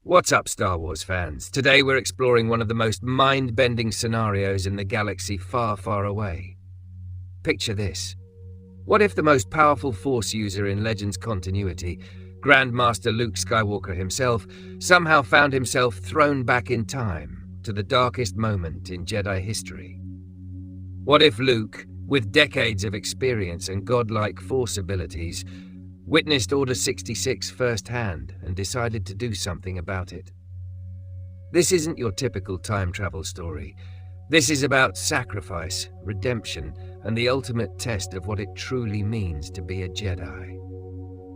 What's up, Star Wars fans? Today we're exploring one of the most mind-bending scenarios in the galaxy far, far away. Picture this. What if the most powerful Force user in Legends continuity, Grand Master Luke Skywalker himself, somehow found himself thrown back in time to the darkest moment in Jedi history? What if Luke, with decades of experience and godlike Force abilities, witnessed Order 66 firsthand and decided to do something about it? This isn't your typical time travel story. This is about sacrifice, redemption, and the ultimate test of what it truly means to be a Jedi.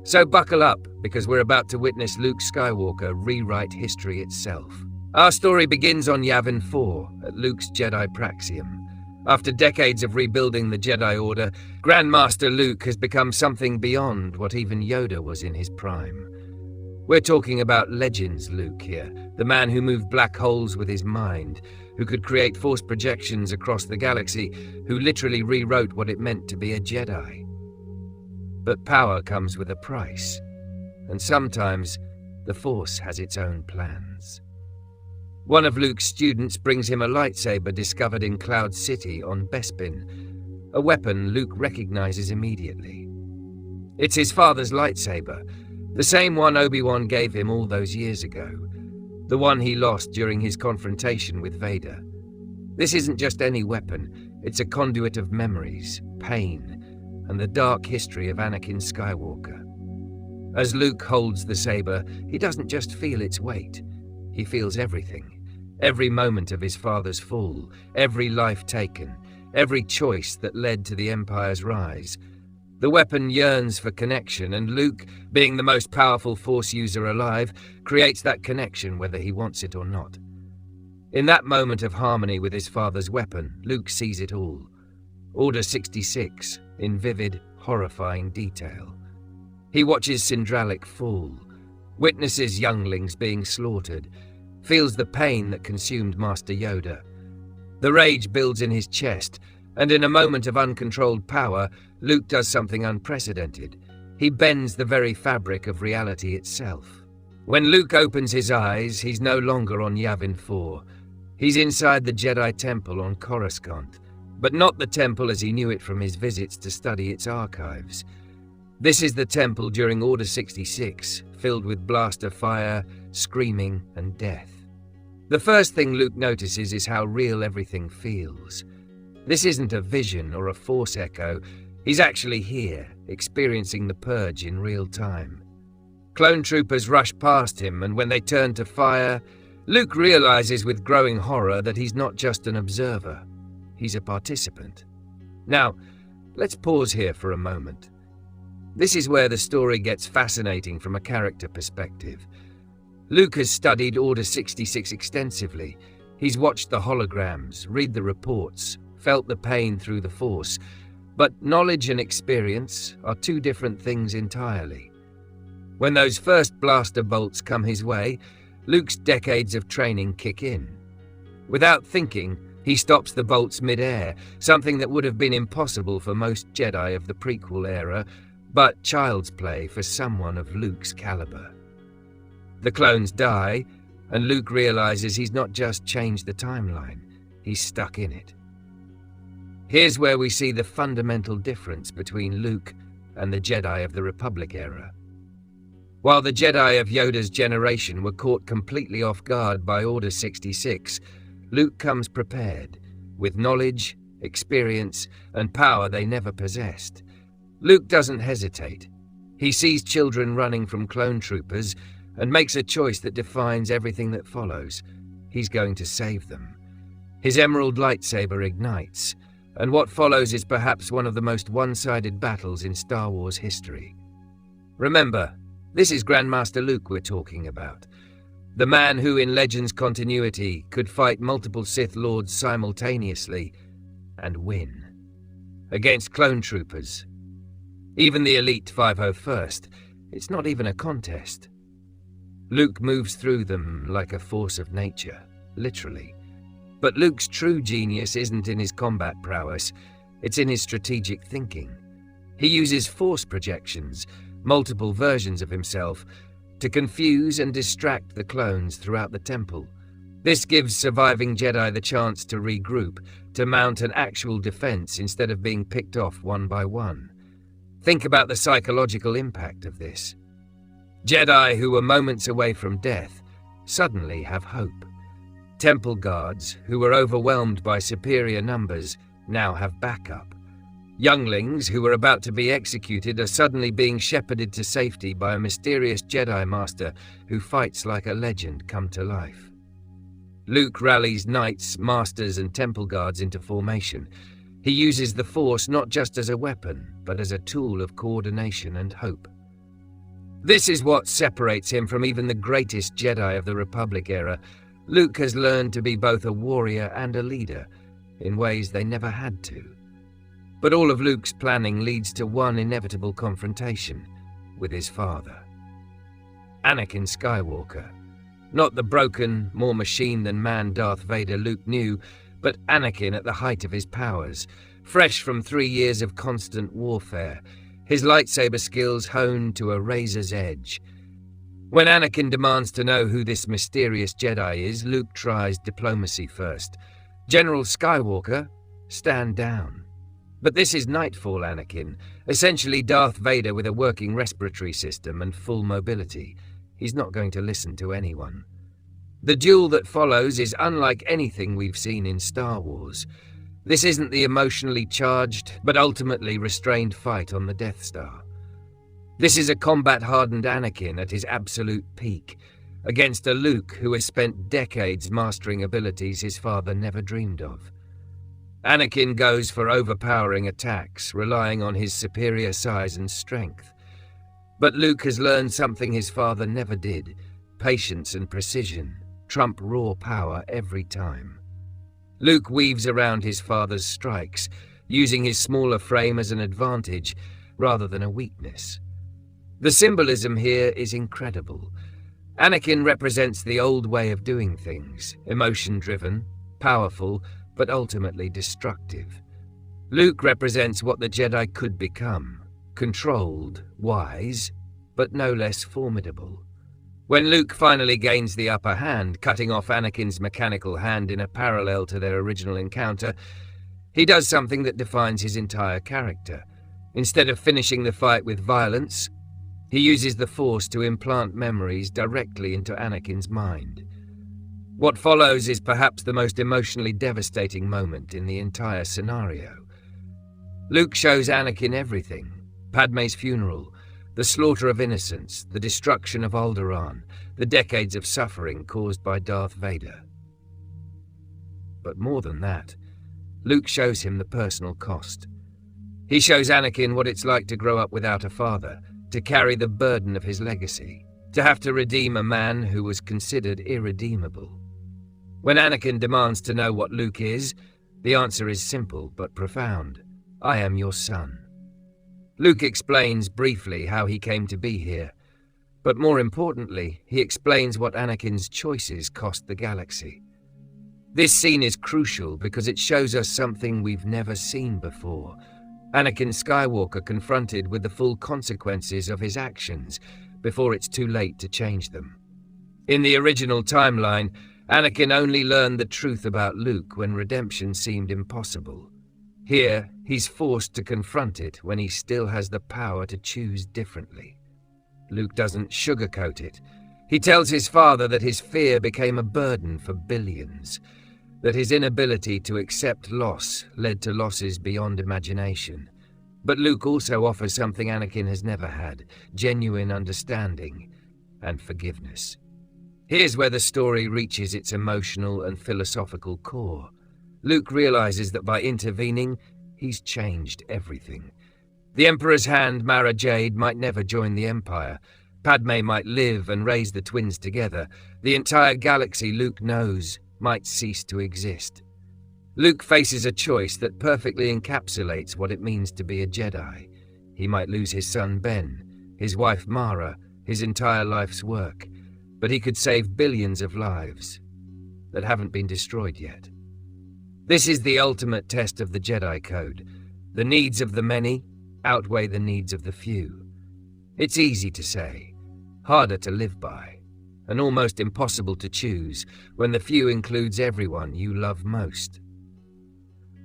So buckle up, because we're about to witness Luke Skywalker rewrite history itself. Our story begins on Yavin 4 at Luke's Jedi Praxium. After decades of rebuilding the Jedi Order, Grand Master Luke has become something beyond what even Yoda was in his prime. We're talking about Legends Luke here, the man who moved black holes with his mind, who could create force projections across the galaxy, who literally rewrote what it meant to be a Jedi. But power comes with a price, and sometimes the Force has its own plans. One of Luke's students brings him a lightsaber discovered in Cloud City on Bespin, a weapon Luke recognizes immediately. It's his father's lightsaber, the same one Obi-Wan gave him all those years ago, the one he lost during his confrontation with Vader. This isn't just any weapon, it's a conduit of memories, pain, and the dark history of Anakin Skywalker. As Luke holds the saber, he doesn't just feel its weight, he feels everything. Every moment of his father's fall, every life taken, every choice that led to the Empire's rise. The weapon yearns for connection, and Luke, being the most powerful Force user alive, creates that connection whether he wants it or not. In that moment of harmony with his father's weapon, Luke sees it all. Order 66, in vivid, horrifying detail. He watches Syndralic fall, witnesses younglings being slaughtered, feels the pain that consumed Master Yoda. The rage builds in his chest, and in a moment of uncontrolled power, Luke does something unprecedented. He bends the very fabric of reality itself. When Luke opens his eyes, he's no longer on Yavin 4. He's inside the Jedi Temple on Coruscant, but not the temple as he knew it from his visits to study its archives. This is the temple during Order 66, filled with blaster fire, screaming, and death. The first thing Luke notices is how real everything feels. This isn't a vision or a Force echo. He's actually here, experiencing the purge in real time. Clone troopers rush past him, and when they turn to fire, Luke realizes with growing horror that he's not just an observer. He's a participant. Now, let's pause here for a moment. This is where the story gets fascinating from a character perspective. Luke has studied Order 66 extensively. He's watched the holograms, read the reports, felt the pain through the Force. But knowledge and experience are two different things entirely. When those first blaster bolts come his way, Luke's decades of training kick in. Without thinking, he stops the bolts mid-air, something that would have been impossible for most Jedi of the prequel era, but child's play for someone of Luke's caliber. The clones die, and Luke realizes he's not just changed the timeline, he's stuck in it. Here's where we see the fundamental difference between Luke and the Jedi of the Republic era. While the Jedi of Yoda's generation were caught completely off guard by Order 66, Luke comes prepared, with knowledge, experience, and power they never possessed. Luke doesn't hesitate. He sees children running from clone troopers and makes a choice that defines everything that follows. He's going to save them. His emerald lightsaber ignites, and what follows is perhaps one of the most one-sided battles in Star Wars history. Remember, this is Grand Master Luke we're talking about. The man who, in Legends continuity, could fight multiple Sith Lords simultaneously and win. Against clone troopers. Even the elite 501st, it's not even a contest. Luke moves through them like a force of nature, literally. But Luke's true genius isn't in his combat prowess, it's in his strategic thinking. He uses force projections, multiple versions of himself, to confuse and distract the clones throughout the temple. This gives surviving Jedi the chance to regroup, to mount an actual defense instead of being picked off one by one. Think about the psychological impact of this. Jedi who were moments away from death suddenly have hope. Temple guards who were overwhelmed by superior numbers now have backup. Younglings who were about to be executed are suddenly being shepherded to safety by a mysterious Jedi Master who fights like a legend come to life. Luke rallies knights, masters, and temple guards into formation. He uses the Force not just as a weapon, but as a tool of coordination and hope. This is what separates him from even the greatest Jedi of the Republic era. Luke has learned to be both a warrior and a leader, in ways they never had to. But all of Luke's planning leads to one inevitable confrontation with his father. Anakin Skywalker. Not the broken, more machine than man Darth Vader Luke knew, but Anakin at the height of his powers, fresh from 3 years of constant warfare, his lightsaber skills honed to a razor's edge. When Anakin demands to know who this mysterious Jedi is, Luke tries diplomacy first. General Skywalker, stand down. But this is Nightfall Anakin, essentially Darth Vader with a working respiratory system and full mobility. He's not going to listen to anyone. The duel that follows is unlike anything we've seen in Star Wars. This isn't the emotionally charged, but ultimately restrained fight on the Death Star. This is a combat-hardened Anakin at his absolute peak, against a Luke who has spent decades mastering abilities his father never dreamed of. Anakin goes for overpowering attacks, relying on his superior size and strength. But Luke has learned something his father never did. Patience and precision trump raw power every time. Luke weaves around his father's strikes, using his smaller frame as an advantage rather than a weakness. The symbolism here is incredible. Anakin represents the old way of doing things, emotion-driven, powerful, but ultimately destructive. Luke represents what the Jedi could become, controlled, wise, but no less formidable. When Luke finally gains the upper hand, cutting off Anakin's mechanical hand in a parallel to their original encounter, he does something that defines his entire character. Instead of finishing the fight with violence, he uses the Force to implant memories directly into Anakin's mind. What follows is perhaps the most emotionally devastating moment in the entire scenario. Luke shows Anakin everything: Padme's funeral, the slaughter of innocents, the destruction of Alderaan, the decades of suffering caused by Darth Vader. But more than that, Luke shows him the personal cost. He shows Anakin what it's like to grow up without a father, to carry the burden of his legacy, to have to redeem a man who was considered irredeemable. When Anakin demands to know what Luke is, the answer is simple but profound. I am your son. Luke explains briefly how he came to be here, but more importantly, he explains what Anakin's choices cost the galaxy. This scene is crucial because it shows us something we've never seen before. Anakin Skywalker confronted with the full consequences of his actions before it's too late to change them. In the original timeline, Anakin only learned the truth about Luke when redemption seemed impossible. Here, he's forced to confront it when he still has the power to choose differently. Luke doesn't sugarcoat it. He tells his father that his fear became a burden for billions, that his inability to accept loss led to losses beyond imagination. But Luke also offers something Anakin has never had: genuine understanding and forgiveness. Here's where the story reaches its emotional and philosophical core. Luke realizes that by intervening, he's changed everything. The Emperor's hand, Mara Jade, might never join the Empire. Padme might live and raise the twins together. The entire galaxy Luke knows might cease to exist. Luke faces a choice that perfectly encapsulates what it means to be a Jedi. He might lose his son Ben, his wife Mara, his entire life's work, but he could save billions of lives that haven't been destroyed yet. This is the ultimate test of the Jedi Code. The needs of the many outweigh the needs of the few. It's easy to say. harder to live by, and almost impossible to choose when the few includes everyone you love most.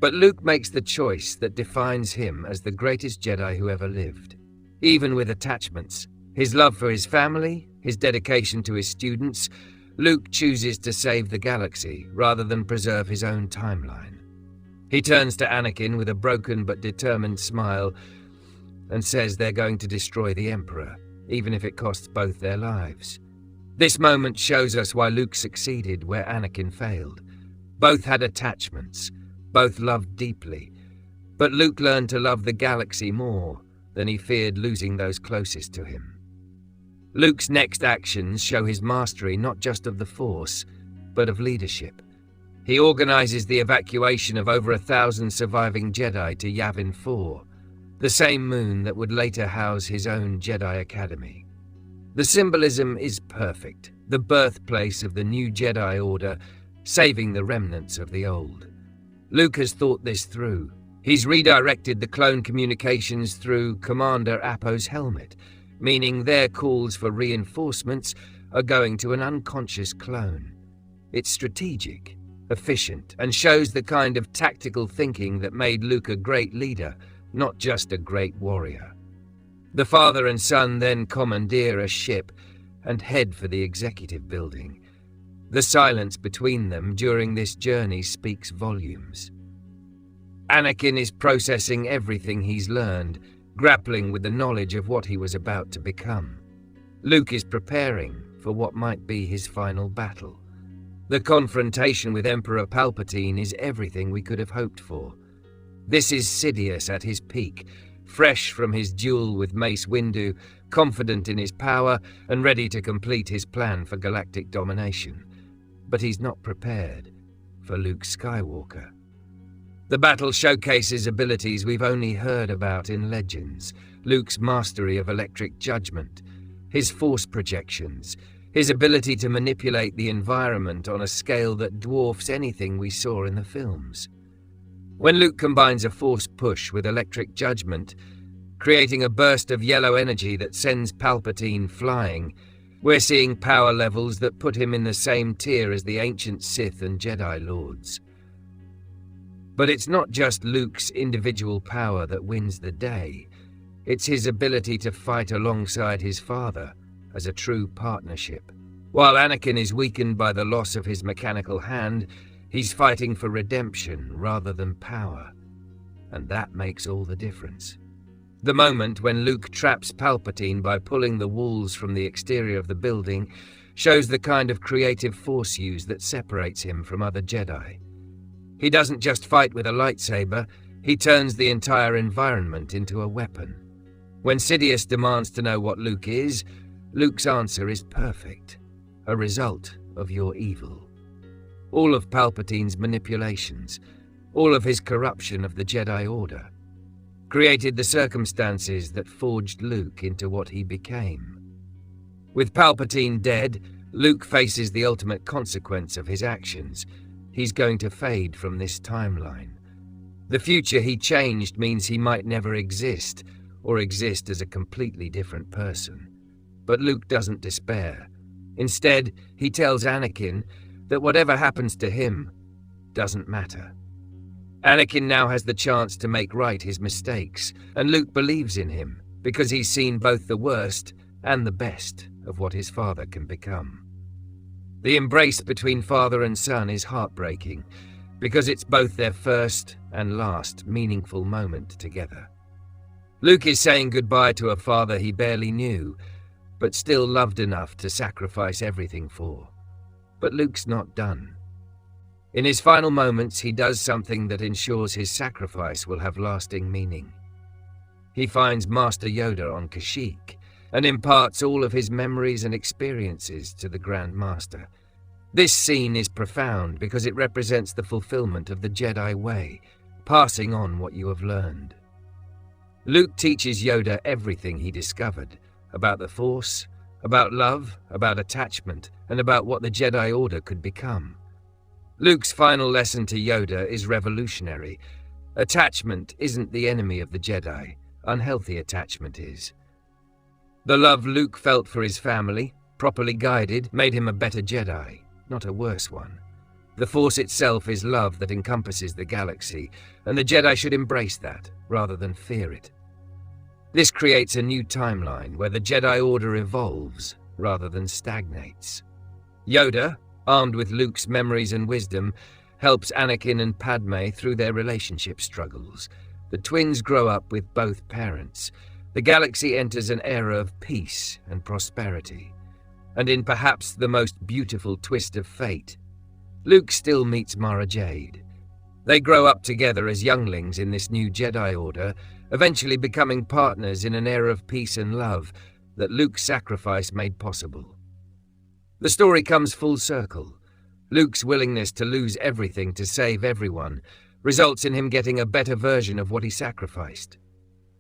But Luke makes the choice that defines him as the greatest Jedi who ever lived. Even with attachments, his love for his family, his dedication to his students, Luke chooses to save the galaxy rather than preserve his own timeline. He turns to Anakin with a broken but determined smile and says they're going to destroy the Emperor, even if it costs both their lives. This moment shows us why Luke succeeded where Anakin failed. Both had attachments, both loved deeply, but Luke learned to love the galaxy more than he feared losing those closest to him. Luke's next actions show his mastery not just of the Force, but of leadership. He organizes the evacuation of over 1,000 surviving Jedi to Yavin 4, the same moon that would later house his own Jedi Academy. The symbolism is perfect, the birthplace of the new Jedi Order, saving the remnants of the old. Luke has thought this through. He's redirected the clone communications through Commander Appo's helmet, meaning their calls for reinforcements are going to an unconscious clone. It's strategic, efficient, and shows the kind of tactical thinking that made Luke a great leader, not just a great warrior. The father and son then commandeer a ship and head for the executive building. The silence between them during this journey speaks volumes. Anakin is processing everything he's learned, grappling with the knowledge of what he was about to become. Luke is preparing for what might be his final battle. The confrontation with Emperor Palpatine is everything we could have hoped for. This is Sidious at his peak, fresh from his duel with Mace Windu, confident in his power and ready to complete his plan for galactic domination. But he's not prepared for Luke Skywalker. The battle showcases abilities we've only heard about in legends: Luke's mastery of electric judgment, his force projections, his ability to manipulate the environment on a scale that dwarfs anything we saw in the films. When Luke combines a force push with electric judgment, creating a burst of yellow energy that sends Palpatine flying, we're seeing power levels that put him in the same tier as the ancient Sith and Jedi Lords. But it's not just Luke's individual power that wins the day. It's his ability to fight alongside his father as a true partnership. While Anakin is weakened by the loss of his mechanical hand, he's fighting for redemption rather than power. And that makes all the difference. The moment when Luke traps Palpatine by pulling the walls from the exterior of the building shows the kind of creative force use that separates him from other Jedi. He doesn't just fight with a lightsaber, he turns the entire environment into a weapon. When Sidious demands to know what Luke is, Luke's answer is perfect, a result of your evil. All of Palpatine's manipulations, all of his corruption of the Jedi Order, created the circumstances that forged Luke into what he became. With Palpatine dead, Luke faces the ultimate consequence of his actions. He's going to fade from this timeline. The future he changed means he might never exist, or exist as a completely different person. But Luke doesn't despair. Instead, he tells Anakin that whatever happens to him doesn't matter. Anakin now has the chance to make right his mistakes, and Luke believes in him because he's seen both the worst and the best of what his father can become. The embrace between father and son is heartbreaking because it's both their first and last meaningful moment together. Luke is saying goodbye to a father he barely knew, but still loved enough to sacrifice everything for. But Luke's not done. In his final moments, he does something that ensures his sacrifice will have lasting meaning. He finds Master Yoda on Kashyyyk and imparts all of his memories and experiences to the Grand Master. This scene is profound because it represents the fulfillment of the Jedi way, passing on what you have learned. Luke teaches Yoda everything he discovered, about the Force, about love, about attachment, and about what the Jedi Order could become. Luke's final lesson to Yoda is revolutionary. Attachment isn't the enemy of the Jedi. Unhealthy attachment is. The love Luke felt for his family, properly guided, made him a better Jedi, not a worse one. The Force itself is love that encompasses the galaxy, and the Jedi should embrace that, rather than fear it. This creates a new timeline where the Jedi Order evolves, rather than stagnates. Yoda, armed with Luke's memories and wisdom, helps Anakin and Padme through their relationship struggles. The twins grow up with both parents. The galaxy enters an era of peace and prosperity. And in perhaps the most beautiful twist of fate, Luke still meets Mara Jade. They grow up together as younglings in this new Jedi Order, eventually becoming partners in an era of peace and love that Luke's sacrifice made possible. The story comes full circle. Luke's willingness to lose everything to save everyone results in him getting a better version of what he sacrificed.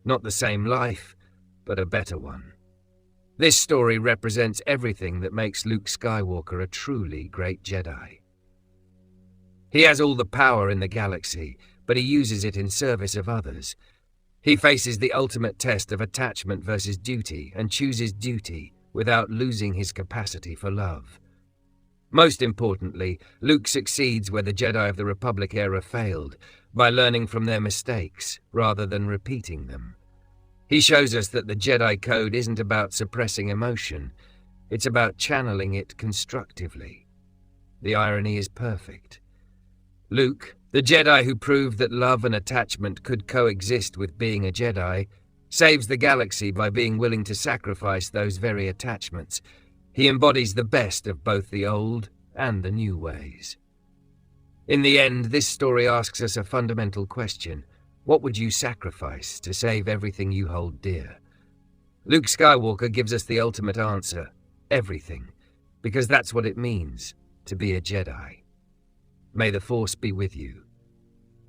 Not the same life, but a better one. This story represents everything that makes Luke Skywalker a truly great Jedi. He has all the power in the galaxy, but he uses it in service of others. He faces the ultimate test of attachment versus duty and chooses duty without losing his capacity for love. Most importantly, Luke succeeds where the Jedi of the Republic era failed, by learning from their mistakes rather than repeating them. He shows us that the Jedi Code isn't about suppressing emotion, it's about channeling it constructively. The irony is perfect. Luke, the Jedi who proved that love and attachment could coexist with being a Jedi, saves the galaxy by being willing to sacrifice those very attachments. He embodies the best of both the old and the new ways. In the end, this story asks us a fundamental question. What would you sacrifice to save everything you hold dear? Luke Skywalker gives us the ultimate answer, everything, because that's what it means to be a Jedi. May the Force be with you,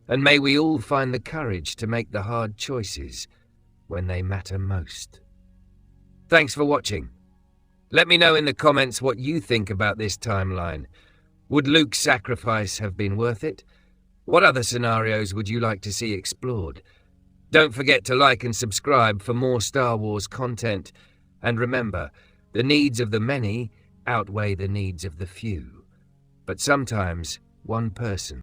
and may we all find the courage to make the hard choices when they matter most. Thanks for watching. Let me know in the comments what you think about this timeline. Would Luke's sacrifice have been worth it? What other scenarios would you like to see explored? Don't forget to like and subscribe for more Star Wars content. And remember, the needs of the many outweigh the needs of the few. But sometimes one person